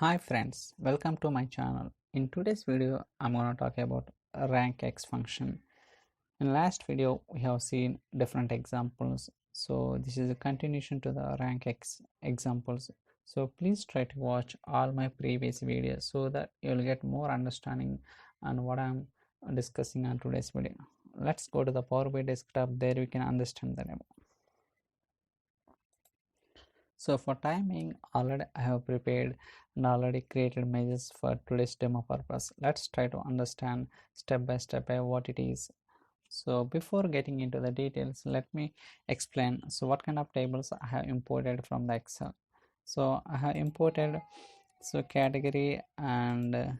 Hi friends, welcome to my channel. In today's video, I'm going to talk about a RANKX function. In last video, we have seen different examples. So this is a continuation to the RANKX examples. So please try to watch all my previous videos so that you'll get more understanding on what I'm discussing on today's video. Let's go to the Power BI desktop. There we can understand the demo. So for timing, already I have prepared and already created measures for today's demo purpose. Let's try to understand step by step what it is. So before getting into the details, let me explain. So what kind of tables I have imported from the Excel. So I have imported category and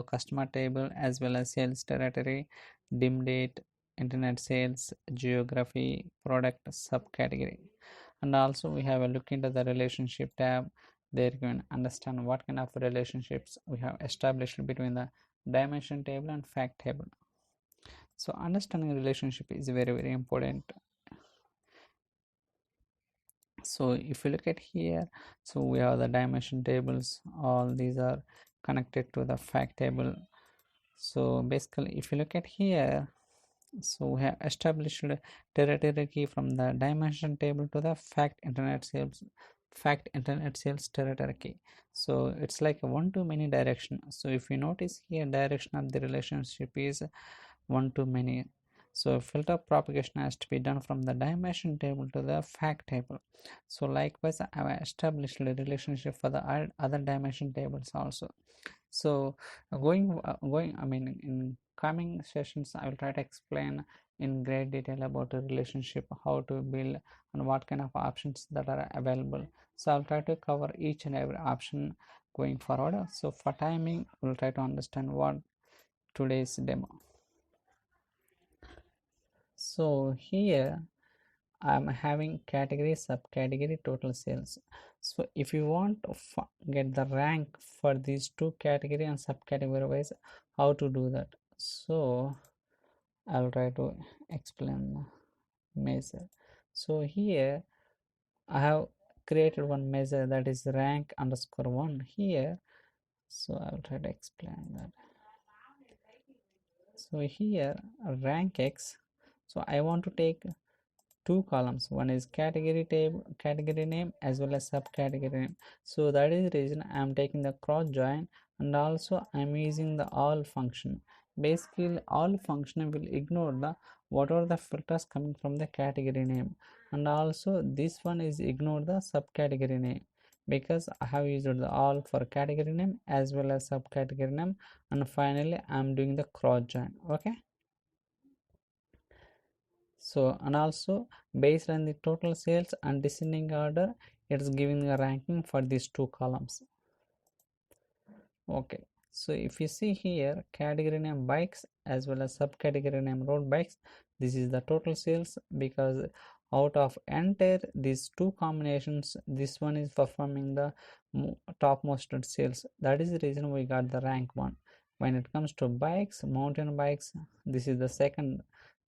customer table as well as sales territory, dim date, internet sales, geography, product subcategory, and also we have a look into the relationship tab. There you can understand what kind of relationships we have established between the dimension table and fact table. So understanding relationship is very important. So if you look at here, so we have the dimension tables, all these are connected to the fact table. So basically if you look at here, so we have established territory key from the dimension table to the fact internet sales territory key. So it's like a one-to-many direction. So if you notice here, direction of the relationship is one-to-many. So filter propagation has to be done from the dimension table to the fact table. So likewise I have established a relationship for the other dimension tables also. So in coming sessions I will try to explain in great detail about the relationship, how to build and what kind of options that are available. So I'll try to cover each and every option going forward. So for timing, we'll try to understand what today's demo. So here I'm having category, subcategory, total sales. So if you want to get the rank for these two category and subcategory wise, how to do that? So I'll try to explain the measure. So here I have created one measure, that is rank underscore 1 here. So I'll try to explain that. So here rank X, so I want to take two columns. One is category table, category name, as well as subcategory name. So that is the reason I am taking the cross join, and also I am using the all function. Basically all function will ignore the whatever the filters coming from the category name, and also this one is ignore the subcategory name, because I have used the all for category name as well as subcategory name, and finally I am doing the cross join. Okay, so and also based on the total sales and descending order, it's giving a ranking for these two columns. Okay, so if you see here, category name bikes as well as subcategory name road bikes, this is the total sales, because out of entire these two combinations, this one is performing the topmost sales. That is the reason we got the rank 1. When it comes to bikes, mountain bikes, this is the second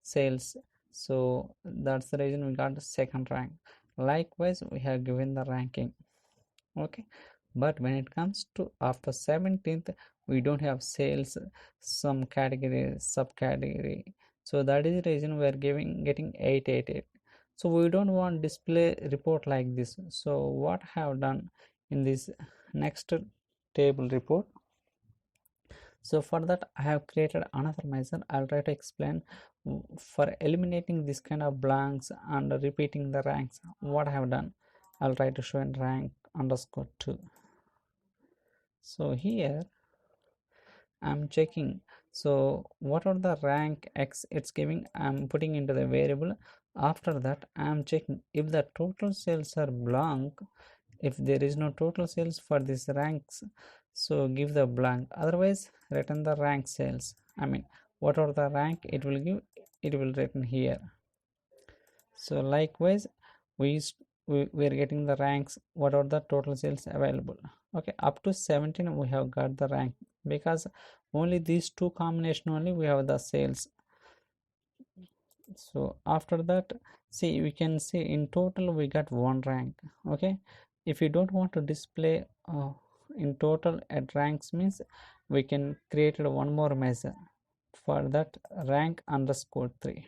sales, so that's the reason we got the second rank. Likewise we have given the ranking. Okay, but when it comes to after 17th, we don't have sales, some category, subcategory, so that is the reason we are getting 888. So we don't want display report like this. So what I have done in this next table report, so for that I have created another measure. I'll try to explain for eliminating this kind of blanks and repeating the ranks. What I have done, I'll try to show in rank underscore 2. So here I'm checking, so what are the rank X it's giving, I'm putting into the variable. After that I'm checking if the total sales are blank. If there is no total sales for these ranks, so give the blank, otherwise return the rank sales. I mean, what are the rank it will give, it will written here. So likewise we are getting the ranks, what are the total sales available. Okay, up to 17 we have got the rank, because only these two combination only we have the sales. So after that, see, we can see in total we got one rank. Okay, if you don't want to display in total at ranks means we can create one more measure for that, rank underscore 3.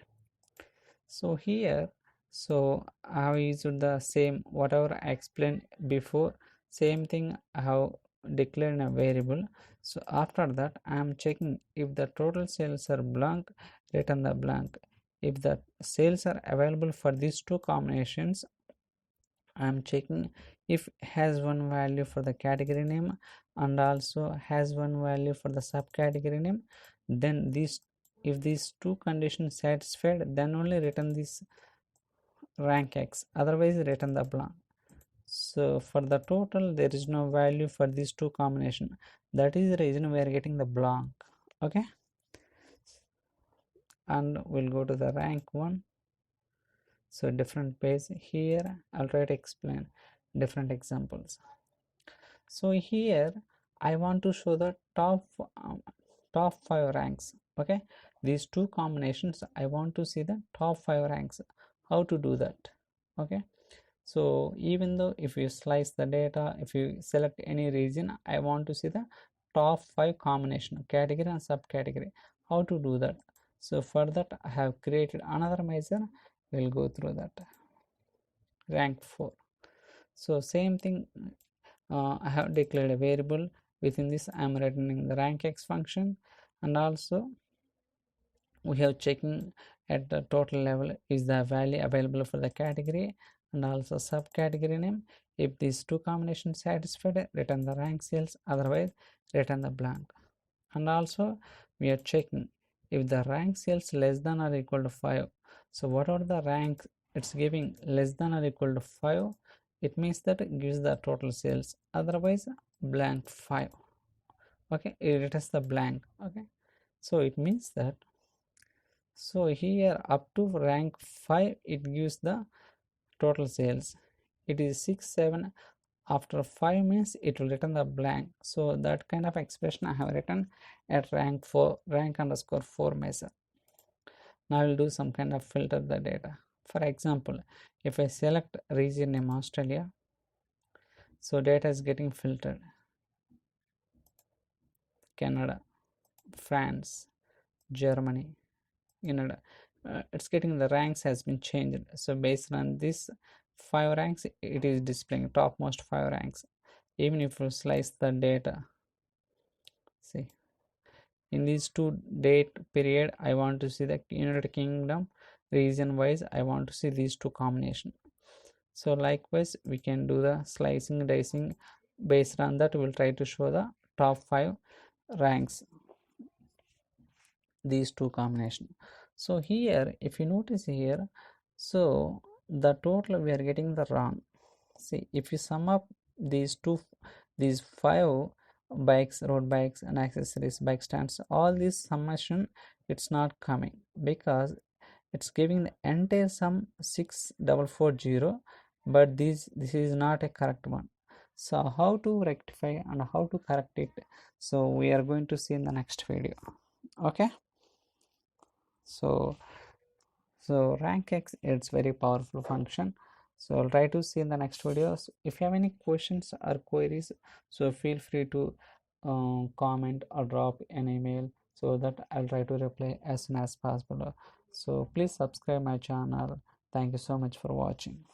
So here, so I have used the same whatever I explained before, same thing I have declared a variable. So after that I am checking if the total sales are blank, return the blank. If the sales are available for these two combinations, I am checking if has one value for the category name and also has one value for the subcategory name. Then these, if these two conditions satisfied, then only return this rank X, otherwise return the blank. So for the total there is no value for these two combination, that is the reason we are getting the blank. Okay, and we'll go to the rank 1. So different page here, I'll try to explain different examples. So here I want to show the top 5 ranks. Okay, these two combinations I want to see the top 5 ranks. How to do that? Okay, so even though if you slice the data, if you select any region, I want to see the top 5 combination, category and subcategory. How to do that? So for that I have created another measure. We'll go through that. Rank 4. So same thing, I have declared a variable. Within this I am returning the RANKX function, and also we have checking at the total level is the value available for the category and also subcategory name. If these two combinations satisfied, return the rank cells, otherwise return the blank. And also we are checking if the rank cells less than or equal to 5. So whatever the rank it's giving less than or equal to 5, it means that it gives the total sales, otherwise blank 5. Okay, it returns the blank. Okay, so it means that, so here up to rank 5 it gives the total sales. It is 6 7, after 5 means it will return the blank. So that kind of expression I have written at rank 4, rank underscore 4 measure. Now I will do some kind of filter the data. For example, if I select region name Australia, so data is getting filtered. Canada, France, Germany, Canada, it's getting the ranks has been changed. So based on this 5 ranks, it is displaying topmost 5 ranks. Even if you slice the data, see in these two date period, I want to see the United Kingdom region wise, I want to see these two combination. So likewise we can do the slicing dicing. Based on that we'll try to show the top 5 ranks, these two combination. So here if you notice here, so the total we are getting the wrong. See, if you sum up these 5 bikes, road bikes and accessories, bike stands, all this summation, it's not coming because it's giving the entire sum 6440, but this is not a correct one. So how to rectify and how to correct it, so we are going to see in the next video. Okay, so RANKX, it's very powerful function. So I'll try to see in the next videos. If you have any questions or queries, so feel free to comment or drop an email so that I'll try to reply as soon as possible. So please subscribe my channel. Thank you so much for watching.